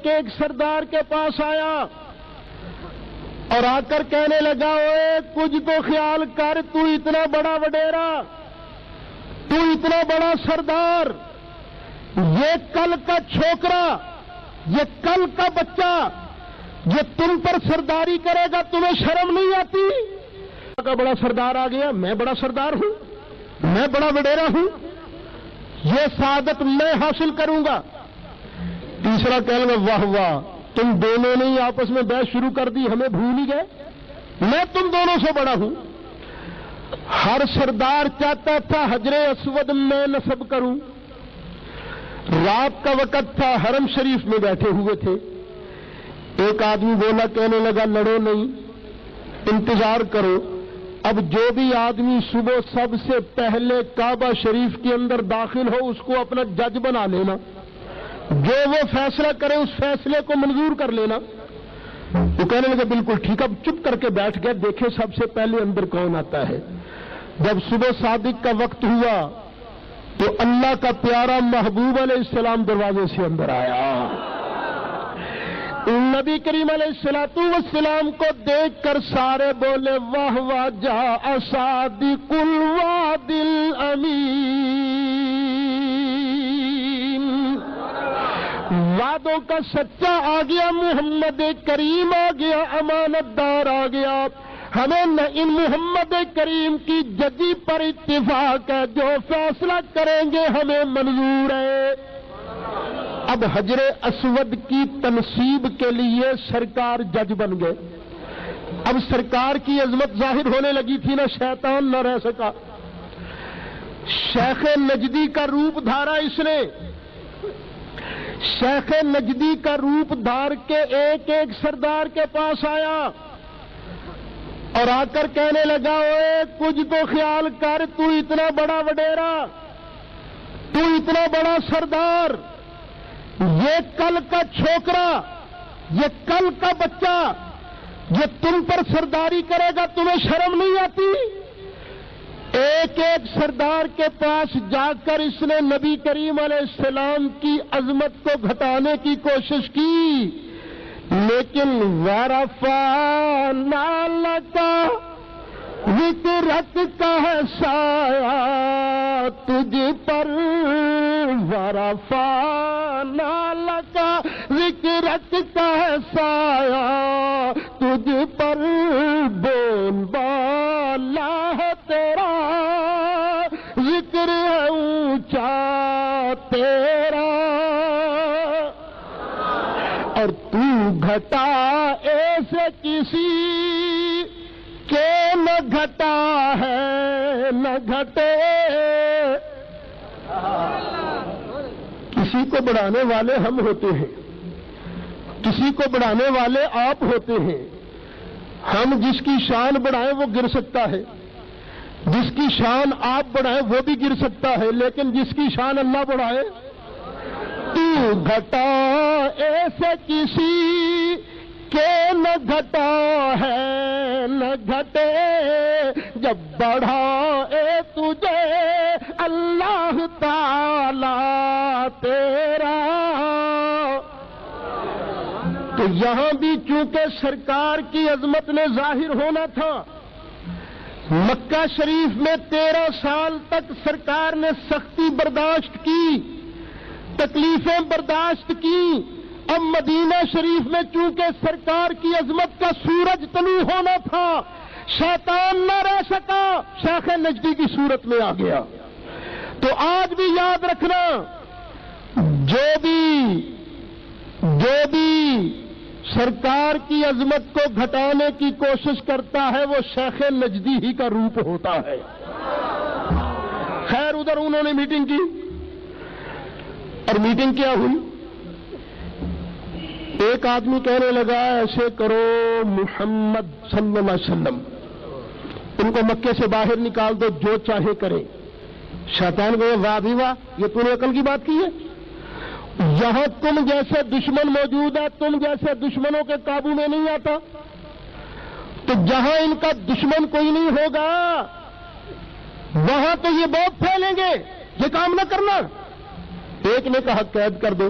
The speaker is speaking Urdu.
ایک ایک سردار کے پاس آیا اور آ کر کہنے لگا اوے کچھ تو خیال کر، تو اتنا بڑا وڈیرا، تو اتنا بڑا سردار، یہ کل کا چھوکرا، یہ کل کا بچہ یہ تم پر سرداری کرے گا، تمہیں شرم نہیں آتی؟ کا بڑا سردار آ گیا، میں بڑا سردار ہوں، میں بڑا وڈیرا ہوں، یہ سعادت میں حاصل کروں گا۔ تیسرا کہنے لگا واہ واہ، تم دونوں نے ہی آپس میں بحث شروع کر دی، ہمیں بھول ہی گئے، میں تم دونوں سے بڑا ہوں۔ ہر سردار چاہتا تھا حجر اسود میں نصب کروں۔ رات کا وقت تھا، حرم شریف میں بیٹھے ہوئے تھے، ایک آدمی بولا، کہنے لگا لڑو نہیں، انتظار کرو، اب جو بھی آدمی صبح سب سے پہلے کعبہ شریف کے اندر داخل ہو اس کو اپنا جج بنا لینا، جو وہ فیصلہ کرے اس فیصلے کو منظور کر لینا۔ وہ کہنے لگا بالکل ٹھیک، اب چپ کر کے بیٹھ گئے، دیکھے سب سے پہلے اندر کون آتا ہے۔ جب صبح صادق کا وقت ہوا تو اللہ کا پیارا محبوب علیہ السلام دروازے سے اندر آیا۔ نبی کریم علیہ الصلوۃ والسلام کو دیکھ کر سارے بولے واہ واہ، جاء صادق الوعد الامین، وعدوں کا سچا آ گیا، محمد کریم آ گیا، امانت دار آ گیا۔ ہمیں نہ ان محمد کریم کی ججی پر اتفاق ہے، جو فیصلہ کریں گے ہمیں منظور ہے۔ اب حجر اسود کی تنصیب کے لیے سرکار جج بن گئے۔ اب سرکار کی عظمت ظاہر ہونے لگی تھی، نہ شیطان نہ رہ سکا۔ شیخ نجدی کا روپ دھارا اس نے، شیخ نجدی کا روپ دھار کے ایک ایک سردار کے پاس آیا اور آ کر کہنے لگا اوے کچھ تو خیال کر، تو اتنا بڑا وڈیرا، تو اتنا بڑا سردار، یہ کل کا چھوکرا، یہ کل کا بچہ یہ تم پر سرداری کرے گا، تمہیں شرم نہیں آتی؟ ایک ایک سردار کے پاس جا کر اس نے نبی کریم علیہ السلام کی عظمت کو گھٹانے کی کوشش کی، لیکن وَرَفَعْنَا لَكَ ذِکْرَکَ کا ہے سایہ تجھ پر، وَرَفَعْنَا لَكَ ذِکْرَکَ کا ہے سایہ تجھ پر، بول بالا ہے تیرا ذکر ہے اونچا تیرا، اور تو گھٹا ایسے کسی کے نہ گھٹا ہے نہ گھٹے۔ کسی کو بڑھانے والے ہم ہوتے ہیں، کسی کو بڑھانے والے آپ ہوتے ہیں۔ ہم جس کی شان بڑھائیں وہ گر سکتا ہے، جس کی شان آپ بڑھائیں وہ بھی گر سکتا ہے، لیکن جس کی شان اللہ بڑھائے، تو گھٹا ایسے کسی کے نہ گھٹا ہے نہ گھٹے، جب بڑھائے تجھے اللہ تعالی تیرا۔ تو یہاں بھی چونکہ سرکار کی عظمت نے ظاہر ہونا تھا، مکہ شریف میں 13 سال تک سرکار نے سختی برداشت کی، تکلیفیں برداشت کی۔ اب مدینہ شریف میں چونکہ سرکار کی عظمت کا سورج طلوع ہونا تھا، شیطان نہ رہ سکا، شیخ نجدی کی صورت میں آ گیا۔ تو آج بھی یاد رکھنا، جو بھی سرکار کی عظمت کو گھٹانے کی کوشش کرتا ہے وہ شیخ نجدی ہی کا روپ ہوتا ہے۔ خیر ادھر انہوں نے میٹنگ کی، اور میٹنگ کیا ہوئی، ایک آدمی کہنے لگا ایسے کرو محمد صلی اللہ علیہ وسلم، ان کو مکے سے باہر نکال دو، جو چاہے کرے۔ شیطان کو واہ بھی واہ، یہ تم نے عقل کی بات کی ہے؟ یہاں تم جیسے دشمن موجود ہے، تم جیسے دشمنوں کے قابو میں نہیں آتا، تو جہاں ان کا دشمن کوئی نہیں ہوگا وہاں تو یہ بہت پھیلیں گے، یہ کام نہ کرنا۔ ایک نے کہا قید کر دو،